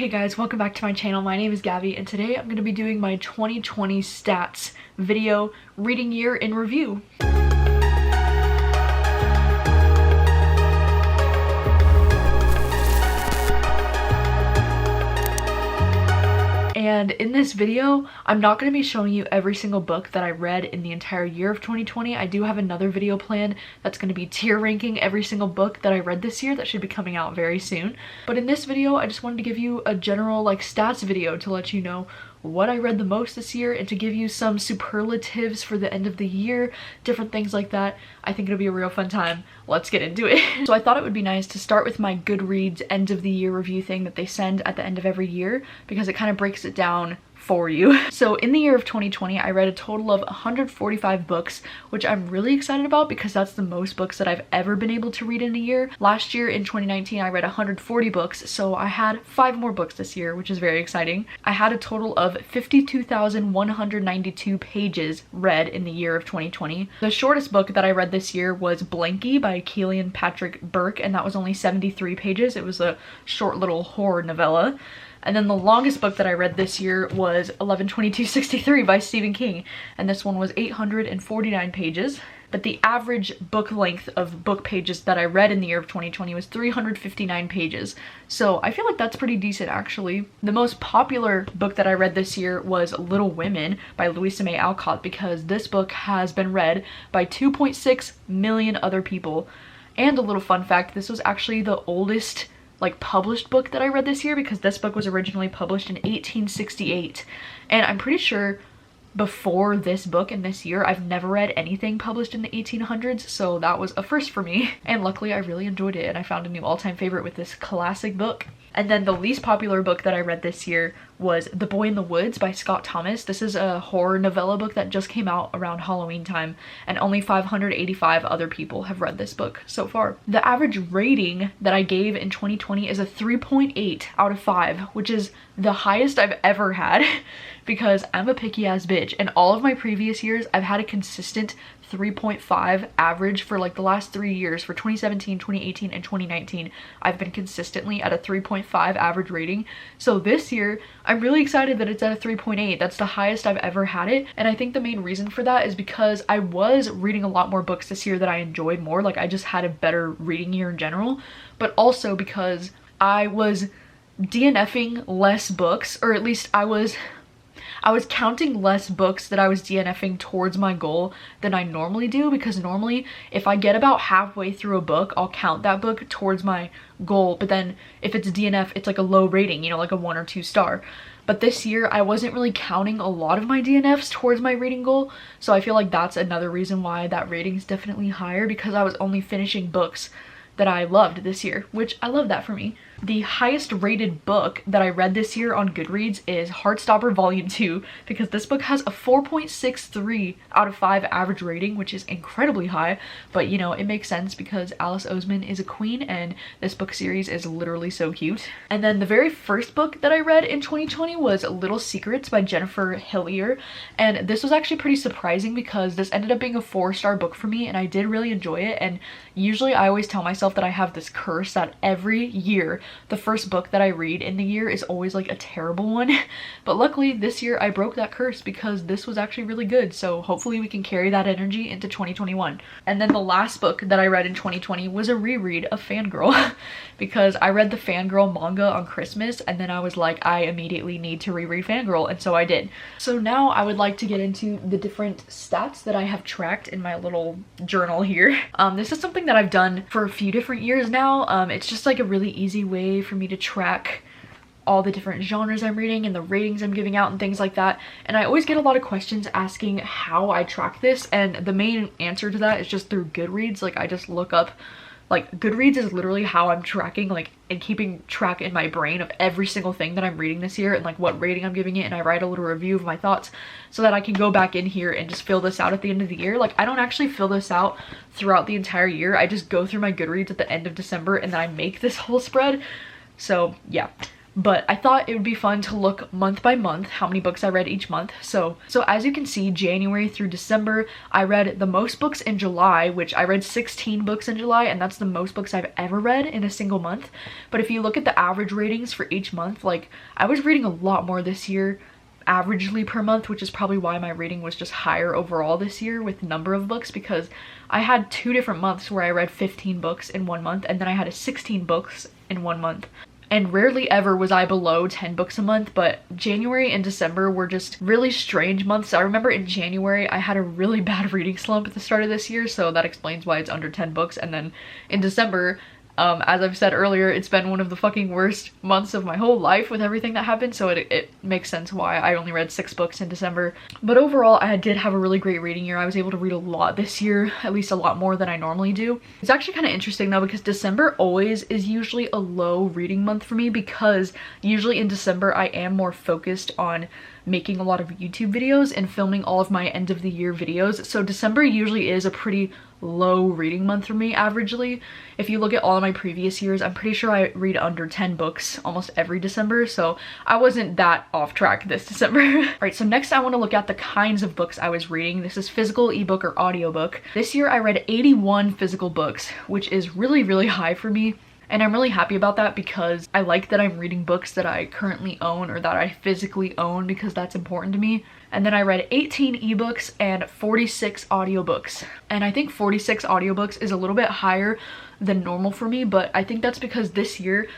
Hey guys, welcome back to my channel. My name is Gabby and today I'm going to be doing my 2020 stats video reading year in review. And in this video, I'm not going to be showing you every single book that I read in the entire year of 2020. I do have another video planned that's going to be tier ranking every single book that I read this year that should be coming out very soon. But in this video, I just wanted to give you a general stats video to let you know what I read the most this year and to give you some superlatives for the end of the year, different things like that. I think it'll be a real fun time. Let's get into it. So I thought it would be nice to start with my Goodreads end of the year review thing that they send at the end of every year because it kind of breaks it down for you. So in the year of 2020, I read a total of 145 books, which I'm really excited about because that's the most books that I've ever been able to read in a year. Last year in 2019, I read 140 books, so I had 5 more books this year, which is very exciting. I had a total of 52,192 pages read in the year of 2020. The shortest book that I read this year was Blanky by Keelan Patrick Burke, and that was only 73 pages. It was a short little horror novella. And then the longest book that I read this year was 11/22/63 by Stephen King, and this one was 849 pages. But the average book length of book pages that I read in the year of 2020 was 359 pages. So I feel like that's pretty decent actually. The most popular book that I read this year was Little Women by Louisa May Alcott because this book has been read by 2.6 million other people. And a little fun fact, this was actually the oldest published book that I read this year because this book was originally published in 1868. And I'm pretty sure before this book and this year, I've never read anything published in the 1800s, so that was a first for me. And luckily I really enjoyed it and I found a new all-time favorite with this classic book. And then the least popular book that I read this year was The Boy in the Woods by Scott Thomas. This is a horror novella book that just came out around Halloween time, and only 585 other people have read this book so far. The average rating that I gave in 2020 is a 3.8 out of 5, which is the highest I've ever had because I'm a picky ass bitch, and all of my previous years I've had a consistent 3.5 average for the last 3 years. For 2017, 2018, and 2019, I've been consistently at a 3.5 average rating. So this year, I'm really excited that it's at a 3.8. That's the highest I've ever had it. And I think the main reason for that is because I was reading a lot more books this year that I enjoyed more. I just had a better reading year in general, but also because I was DNFing less books, or at least I was counting less books that I was DNFing towards my goal than I normally do, because normally if I get about halfway through a book, I'll count that book towards my goal, but then if it's DNF, it's a low rating, a 1 or 2 star. But this year, I wasn't really counting a lot of my DNFs towards my reading goal, so I feel like that's another reason why that rating is definitely higher, because I was only finishing books that I loved this year, which I love that for me. The highest rated book that I read this year on Goodreads is Heartstopper Volume 2 because this book has a 4.63 out of 5 average rating, which is incredibly high, but it makes sense because Alice Oseman is a queen and this book series is literally so cute. And then the very first book that I read in 2020 was Little Secrets by Jennifer Hillier, and this was actually pretty surprising because this ended up being a 4-star book for me and I did really enjoy it. And usually I always tell myself that I have this curse that every year the first book that I read in the year is always a terrible one. But luckily this year I broke that curse because this was actually really good, so hopefully we can carry that energy into 2021. And then the last book that I read in 2020 was a reread of Fangirl because I read the Fangirl manga on Christmas and then I was like, I immediately need to reread Fangirl, and so I did. So now I would like to get into the different stats that I have tracked in my little journal here. This is something that I've done for a few different years now. It's just a really easy way for me to track all the different genres I'm reading and the ratings I'm giving out and things like that. And I always get a lot of questions asking how I track this, and the main answer to that is just through Goodreads. I just look up, Goodreads is literally how I'm tracking and keeping track in my brain of every single thing that I'm reading this year and what rating I'm giving it, and I write a little review of my thoughts so that I can go back in here and just fill this out at the end of the year. I don't actually fill this out throughout the entire year. I just go through my Goodreads at the end of December and then I make this whole spread. So yeah, but I thought it would be fun to look month by month how many books I read each month. So as you can see, January through December, I read the most books in July, which I read 16 books in July, and that's the most books I've ever read in a single month. But if you look at the average ratings for each month, like I was reading a lot more this year averagely per month, which is probably why my rating was just higher overall this year with number of books, because I had 2 different months where I read 15 books in one month, and then I had 16 books in one month. And rarely ever was I below 10 books a month, but January and December were just really strange months. I remember in January, I had a really bad reading slump at the start of this year, so that explains why it's under 10 books. And then in December, as I've said earlier, it's been one of the fucking worst months of my whole life with everything that happened, so it makes sense why I only read 6 books in December. But overall, I did have a really great reading year. I was able to read a lot this year, at least a lot more than I normally do. It's actually kind of interesting though, because December always is usually a low reading month for me, because usually in December I am more focused on making a lot of YouTube videos and filming all of my end of the year videos. So December usually is a pretty low reading month for me averagely. If you look at all of my previous years, I'm pretty sure I read under 10 books almost every December, so I wasn't that off track this December. Alright, so next I want to look at the kinds of books I was reading. This is physical, ebook, or audiobook. This year I read 81 physical books, which is really high for me. And I'm really happy about that, because I like that I'm reading books that I currently own or that I physically own, because that's important to me. And then I read 18 ebooks and 46 audiobooks. And I think 46 audiobooks is a little bit higher than normal for me, but I think that's because this year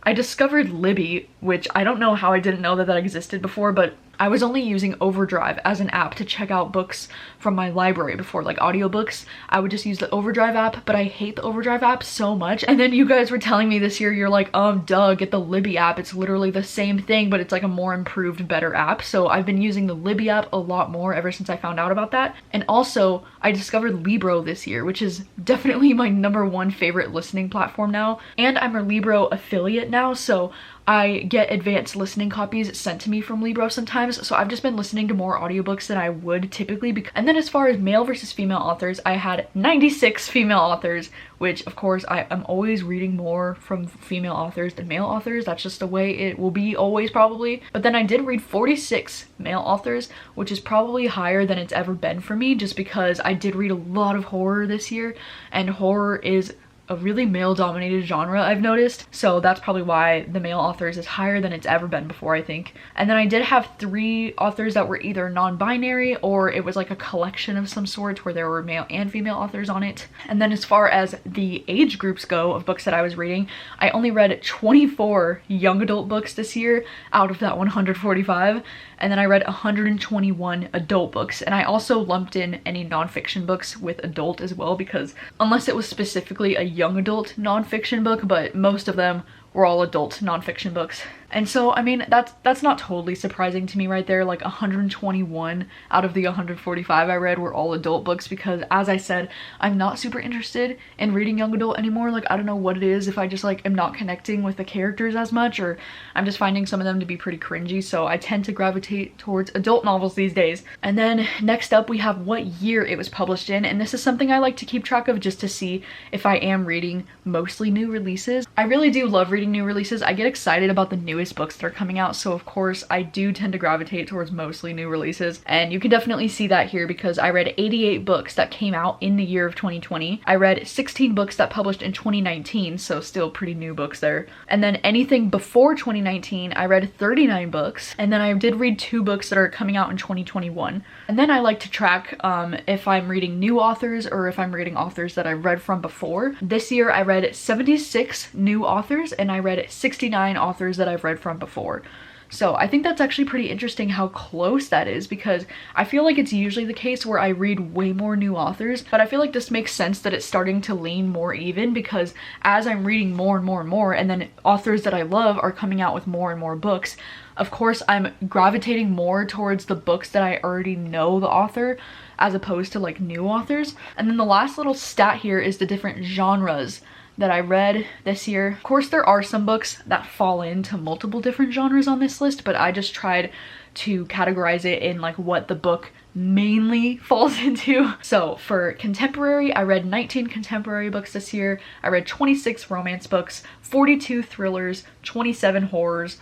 I discovered Libby, which I don't know how I didn't know that that existed before, but I was only using Overdrive as an app to check out books from my library before, like audiobooks. I would just use the Overdrive app, but I hate the Overdrive app so much. And then you guys were telling me this year, you're like, duh, get the Libby app. It's literally the same thing, but it's like a more improved, better app. So I've been using the Libby app a lot more ever since I found out about that. And also, I discovered Libro this year, which is definitely my #1 favorite listening platform now. And I'm a Libro affiliate now, so I get advanced listening copies sent to me from Libro sometimes, so I've just been listening to more audiobooks than I would typically. And then as far as male versus female authors, I had 96 female authors, which of course I am always reading more from female authors than male authors. That's just the way it will be always probably. But then I did read 46 male authors, which is probably higher than it's ever been for me, just because I did read a lot of horror this year, and horror is a really male-dominated genre, I've noticed, so that's probably why the male authors is higher than it's ever been before, I think. And then I did have 3 authors that were either non-binary, or it was like a collection of some sort where there were male and female authors on it. And then as far as the age groups go of books that I was reading, I only read 24 young adult books this year out of that 145, and then I read 121 adult books. And I also lumped in any nonfiction books with adult as well, because unless it was specifically a young adult nonfiction book, but most of them were all adult nonfiction books. And so, I mean, that's not totally surprising to me right there. Like 121 out of the 145 I read were all adult books, because as I said, I'm not super interested in reading young adult anymore. Like, I don't know what it is, if I just like am not connecting with the characters as much, or I'm just finding some of them to be pretty cringy, so I tend to gravitate towards adult novels these days. And then next up we have what year it was published in, and this is something I like to keep track of just to see if I am reading mostly new releases. I really do love reading new releases. I get excited about the newest books that are coming out, so of course I do tend to gravitate towards mostly new releases, and you can definitely see that here, because I read 88 books that came out in the year of 2020. I read 16 books that published in 2019, so still pretty new books there. And then anything before 2019, I read 39 books, and then I did read 2 books that are coming out in 2021. And then I like to track if I'm reading new authors or if I'm reading authors that I've read from before. This year I read 76 new authors, and I read 69 authors that I've read from before. So I think that's actually pretty interesting how close that is, because I feel like it's usually the case where I read way more new authors, but I feel like this makes sense that it's starting to lean more even, because as I'm reading more and more and more, and then authors that I love are coming out with more and more books, of course I'm gravitating more towards the books that I already know the author, as opposed to like new authors. And then the last little stat here is the different genres that I read this year. Of course, there are some books that fall into multiple different genres on this list, but I just tried to categorize it in like what the book mainly falls into. So for contemporary, I read 19 contemporary books this year. I read 26 romance books, 42 thrillers, 27 horrors,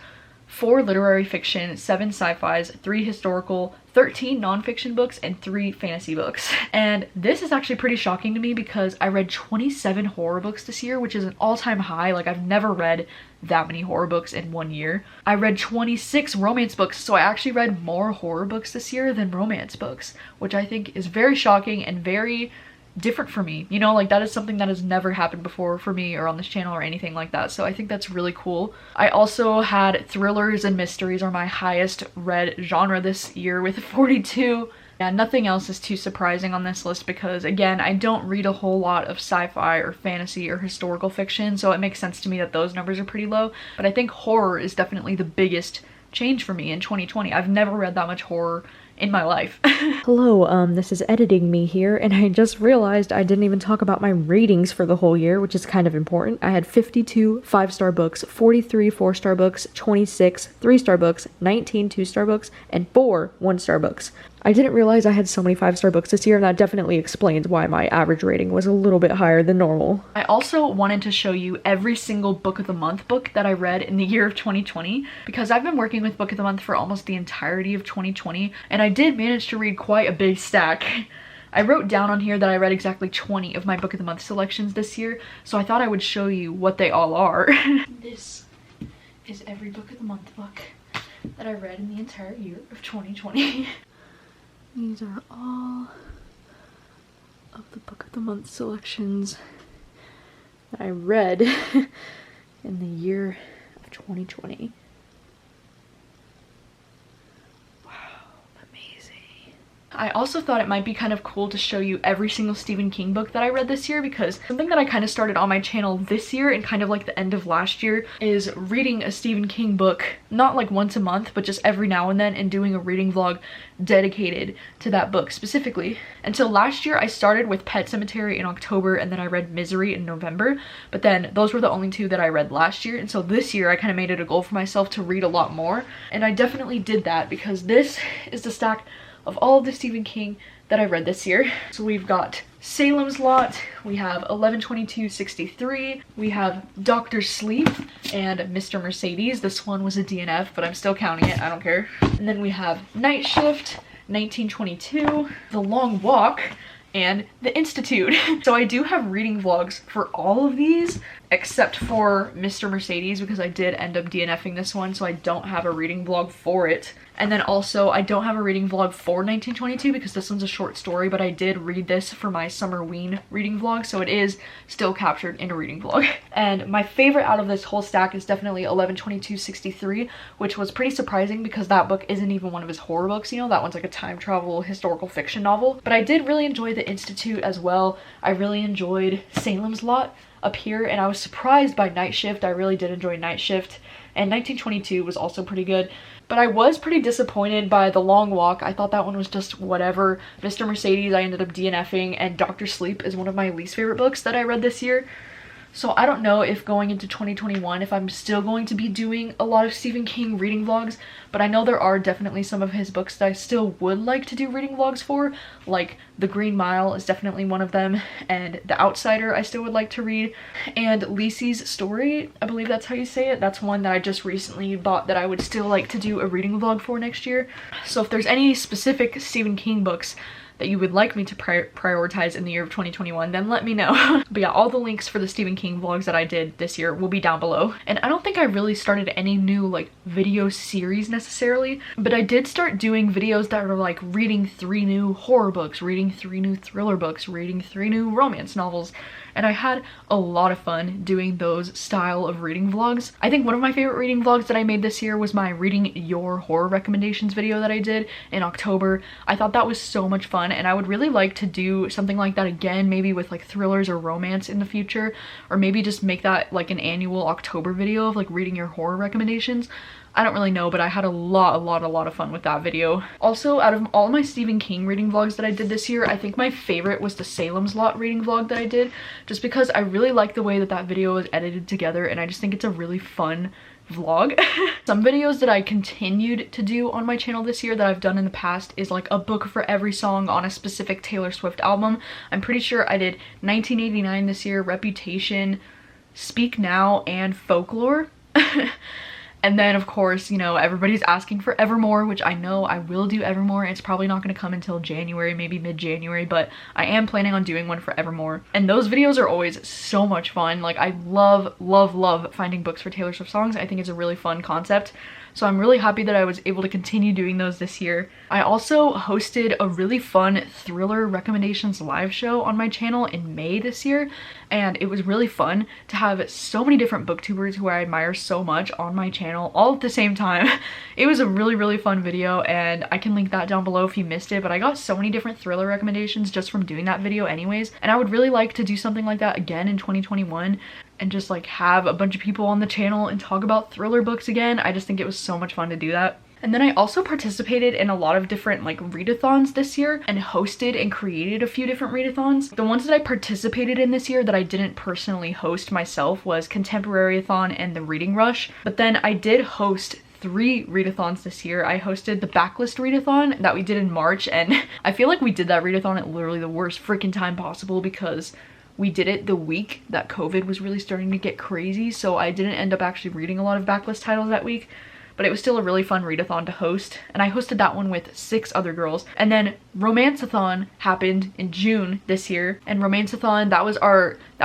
4 literary fiction, 7 sci-fis, 3 historical, 13 nonfiction books, and 3 fantasy books. And this is actually pretty shocking to me because I read 27 horror books this year, which is an all-time high. Like, I've never read that many horror books in one year. I read 26 romance books, so I actually read more horror books this year than romance books, which I think is very shocking and very different for me. You know, like, that is something that has never happened before for me or on this channel or anything like that, so I think that's really cool. I also had thrillers and mysteries are my highest read genre this year with 42. Yeah, nothing else is too surprising on this list because, again, I don't read a whole lot of sci-fi or fantasy or historical fiction, so it makes sense to me that those numbers are pretty low. But I think horror is definitely the biggest change for me in 2020. I've never read that much horror in my life. Hello, this is editing me here, and I just realized I didn't even talk about my ratings for the whole year, which is kind of important. I had 52 5-star books, 43 4-star books, 26 3-star books, 19 2-star books, and 4 1-star books. I didn't realize I had so many 5-star books this year, and that definitely explains why my average rating was a little bit higher than normal. I also wanted to show you every single book of the month book that I read in the year of 2020 because I've been working with book of the month for almost the entirety of 2020, and I did manage to read quite a big stack. I wrote down on here that I read exactly 20 of my book of the month selections this year, so I thought I would show you what they all are. This is every book of the month book that I read in the entire year of 2020. These are all of the book of the month selections that I read in the year of 2020. I also thought it might be kind of cool to show you every single Stephen King book that I read this year because something that I kind of started on my channel this year and kind of like the end of last year is reading a Stephen King book, not like once a month, but just every now and then, and doing a reading vlog dedicated to that book specifically. Until last year, I started with Pet Sematary in October and then I read Misery in November, but then those were the only 2 that I read last year, and so this year I kind of made it a goal for myself to read a lot more, and I definitely did that because this is the stack of all of the Stephen King that I read this year. So we've got Salem's Lot, we have 11/22/63, we have Dr. Sleep, and Mr. Mercedes. This one was a DNF, but I'm still counting it, I don't care. And then we have Night Shift, 1922, The Long Walk, and The Institute. So I do have reading vlogs for all of these except for Mr. Mercedes because I did end up DNFing this one, so I don't have a reading vlog for it. And then also I don't have a reading vlog for 1922 because this one's a short story, but I did read this for my Summerween reading vlog, so it is still captured in a reading vlog. And my favorite out of this whole stack is definitely 11/22/63, which was pretty surprising because that book isn't even one of his horror books, you know, that one's like a time travel historical fiction novel. But I did really enjoy The Institute as well. I really enjoyed Salem's Lot up here, and I was surprised by Night Shift. I really did enjoy Night Shift, and 1922 was also pretty good. But I was pretty disappointed by The Long Walk. I thought that one was just whatever. Mr. Mercedes I ended up DNFing, and Dr. Sleep is one of my least favorite books that I read this year. So I don't know if going into 2021 if I'm still going to be doing a lot of Stephen King reading vlogs, but I know there are definitely some of his books that I still would like to do reading vlogs for, like The Green Mile is definitely one of them, and The Outsider I still would like to read, and Lisey's Story, I believe that's how you say it. That's one that I just recently bought that I would still like to do a reading vlog for next year. So if there's any specific Stephen King books that you would like me to prioritize in the year of 2021, then let me know. But yeah, all the links for the Stephen King vlogs that I did this year will be down below. And I don't think I really started any new like video series necessarily, but I did start doing videos that are like reading 3 new horror books, reading 3 new thriller books, reading 3 new romance novels, and I had a lot of fun doing those style of reading vlogs. I think one of my favorite reading vlogs that I made this year was my reading your horror recommendations video that I did in October. I thought that was so much fun, and I would really like to do something like that again, maybe with like thrillers or romance in the future, or maybe just make that like an annual October video of like reading your horror recommendations. I don't really know, but I had a lot of fun with that video. Also, out of all my Stephen King reading vlogs that I did this year, I think my favorite was the Salem's Lot reading vlog that I did, just because I really like the way that that video was edited together, and I just think it's a really fun vlog. Some videos that I continued to do on my channel this year that I've done in the past is like a book for every song on a specific Taylor Swift album. I'm pretty sure I did 1989 this year, Reputation, Speak Now, and Folklore. And then of course, you know, everybody's asking for Evermore, which I know I will do Evermore. It's probably not going to come until January, maybe mid-January, but I am planning on doing one for Evermore. And those videos are always so much fun. Like, I love finding books for Taylor Swift songs. I think it's a really fun concept. So I'm really happy that I was able to continue doing those this year. I also hosted a really fun thriller recommendations live show on my channel in May this year, and it was really fun to have so many different booktubers who I admire so much on my channel all at the same time. It was a really fun video, and I can link that down below if you missed it, but I got so many different thriller recommendations just from doing that video anyways, and I would really like to do something like that again in 2021 and just like have a bunch of people on the channel and talk about thriller books again. I just think it was so much fun to do that. And then I also participated in a lot of different like readathons this year and hosted and created a few different readathons. The ones that I participated in this year that I didn't personally host myself was Contemporary-a-thon and the Reading Rush. But then I did host 3 readathons this year. I hosted the Backlist readathon that we did in March, and I feel like we did that readathon at literally the worst freaking time possible because we did it the week that COVID was really starting to get crazy, so I didn't end up actually reading a lot of backlist titles that week, but it was still a really fun readathon to host, and I hosted that one with 6 other girls. And then Romanceathon happened in June this year, and Romanceathon, that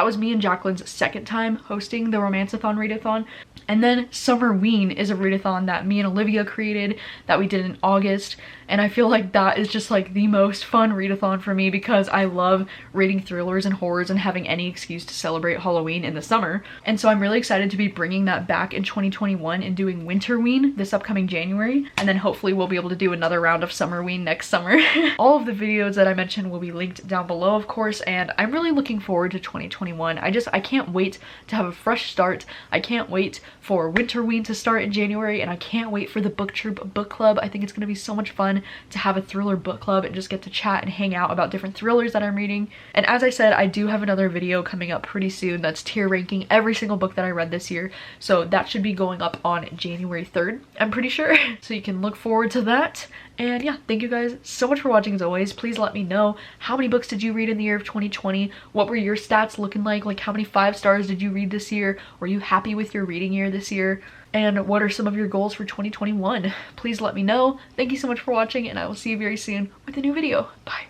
was me and Jacqueline's second time hosting the Romanceathon readathon. And then Summerween is a readathon that me and Olivia created that we did in August, and I feel like that is just like the most fun readathon for me because I love reading thrillers and horrors and having any excuse to celebrate Halloween in the summer. And so I'm really excited to be bringing that back in 2021 and doing Winterween this upcoming January, and then hopefully we'll be able to do another round of Summerween next summer. All of the videos that I mentioned will be linked down below, of course, and I'm really looking forward to 2021. I can't wait to have a fresh start. I can't wait for Winterween to start in January, and I can't wait for the booktube book club. I think it's going to be so much fun to have a thriller book club and just get to chat and hang out about different thrillers that I'm reading. And as I said, I do have another video coming up pretty soon that's tier ranking every single book that I read this year, so that should be going up on January 3rd, I'm pretty sure. So you can look forward to that. And yeah, thank you guys so much for watching as always. Please let me know, how many books did you read in the year of 2020? What were your stats looking like? Like, how many 5 stars did you read this year? Were you happy with your reading year this year? And what are some of your goals for 2021? Please let me know. Thank you so much for watching, and I will see you very soon with a new video. Bye.